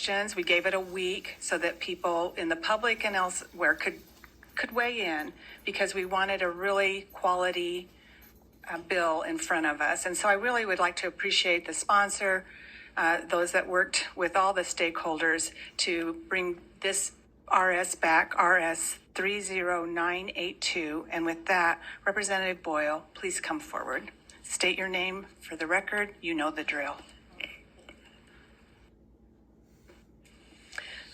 questions. We gave it a week so that people in the public and elsewhere could weigh in, because we wanted a really quality bill in front of us. And so I really would like to appreciate the sponsor, those that worked with all the stakeholders to bring this RS back, RS 30982. And with that, Representative Boyle, please come forward. State your name for the record. You know the drill.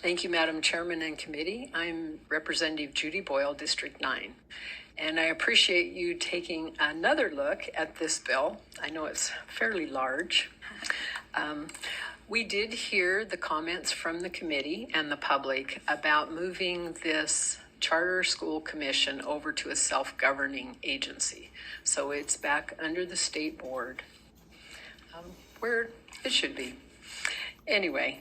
Thank you, Madam Chairman and Committee. I'm Representative Judy Boyle, District 9. And I appreciate you taking another look at this bill. I know it's fairly large. We did hear the comments from the committee and the public about moving this charter school commission over to a self-governing agency. So it's back under the state board, where it should be. Anyway,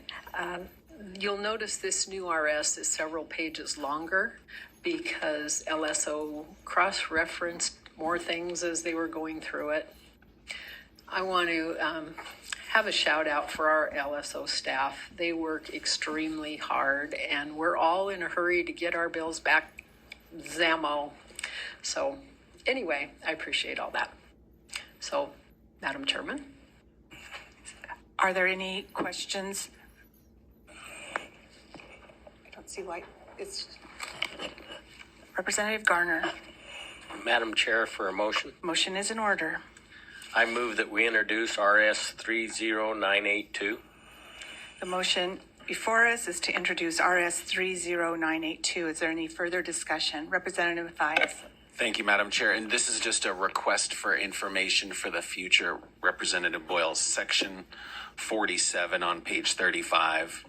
you'll notice this new RS is several pages longer because LSO cross-referenced more things as they were going through it. I want to have a shout out for our LSO staff. They work extremely hard, and we're all in a hurry to get our bills back Zamo. So anyway, I appreciate all that. So, Madam Chairman. Are there any questions? I don't see why. It's Representative Garner. Madam Chair, for a motion. Motion is in order. I move that we introduce RS 30982. The motion before us is to introduce RS 30982. Is there any further discussion? Representative Mathias. Thank you, Madam Chair. And this is just a request for information for the future. Representative Boyle, section 47 on page 35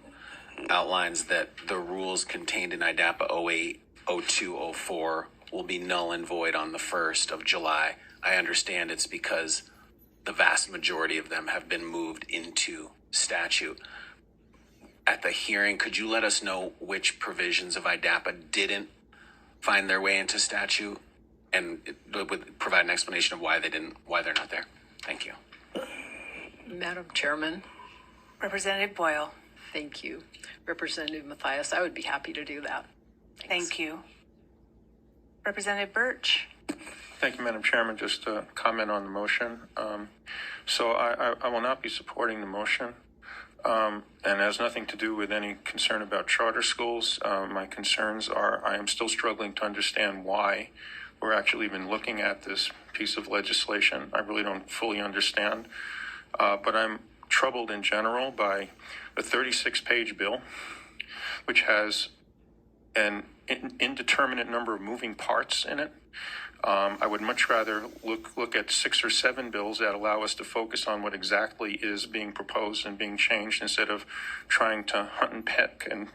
outlines that the rules contained in IDAPA 080204 will be null and void on the 1st of July. I understand it's because the vast majority of them have been moved into statute. At the hearing, could you let us know which provisions of IDAPA didn't find their way into statute, and it would provide an explanation of why they're not there? Thank you. Madam Chairman. Representative Boyle. Thank you. Representative Mathias, I would be happy to do that. Thanks. Thank you. Representative Birch. Thank you, Madam Chairman. Just a comment on the motion. So I will not be supporting the motion, and it has nothing to do with any concern about charter schools. My concerns are I am still struggling to understand why we're actually even looking at this piece of legislation. I really don't fully understand, but I'm troubled in general by a 36-page bill, which has an indeterminate number of moving parts in it. I would much rather look at 6 or 7 bills that allow us to focus on what exactly is being proposed and being changed, instead of trying to hunt and peck and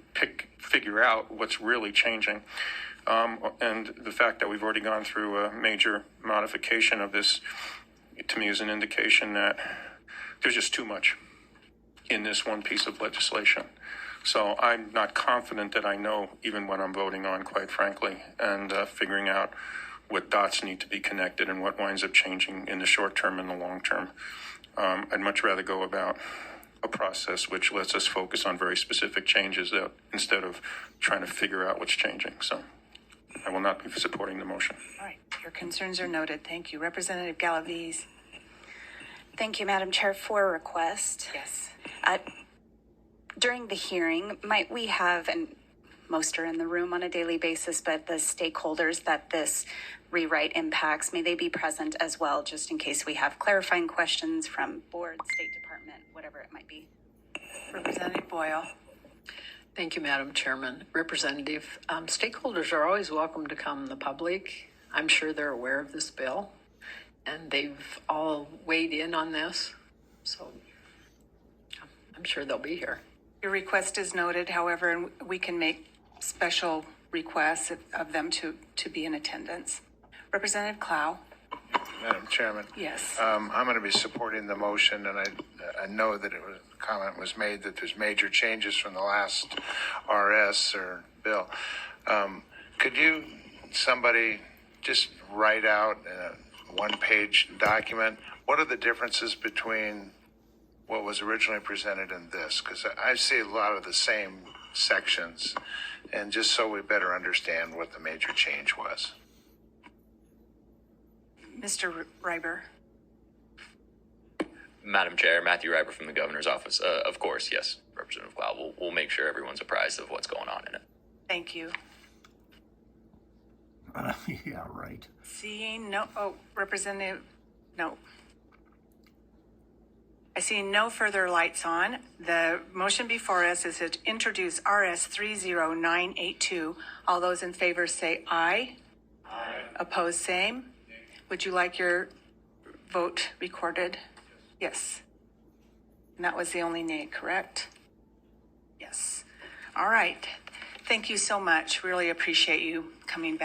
figure out what's really changing. And the fact that we've already gone through a major modification of this, to me, is an indication that there's just too much in this one piece of legislation. So I'm not confident that I know even what I'm voting on, quite frankly, and figuring out what dots need to be connected and what winds up changing in the short term and the long term. I'd much rather go about a process which lets us focus on very specific changes instead of trying to figure out what's changing. So I will not be supporting the motion. All right. Your concerns are noted. Thank you. Representative Galaviz. Thank you, Madam Chair, for a request. Yes. During the hearing, might we have, and most are in the room on a daily basis, but the stakeholders that this rewrite impacts, may they be present as well, just in case we have clarifying questions from board, State Department, whatever it might be. Representative Boyle. Thank you, Madam Chairman. Representative, stakeholders are always welcome to come, the public. I'm sure they're aware of this bill, and they've all weighed in on this. So I'm sure they'll be here. Your request is noted, however, and we can make special requests of them to be in attendance. Representative Clow. Madam Chairman. Yes. I'm going to be supporting the motion, and I know that a comment was made that there's major changes from the last RS or bill. Could somebody just write out in a one-page document, what are the differences between what was originally presented in this? Because I see a lot of the same sections, and just so we better understand what the major change was. Mr. Reiber. Madam Chair, Matthew Reiber from the Governor's Office. Of course, yes, Representative Cloud. We'll make sure everyone's apprised of what's going on in it. Thank you. Yeah, right. Seeing no, Representative, no. I see no further lights on. The motion before us is to introduce RS 30982. All those in favor say aye. Aye. Opposed, same. Would you like your vote recorded? Yes. And that was the only nay, correct? Yes. All right. Thank you so much. Really appreciate you coming back.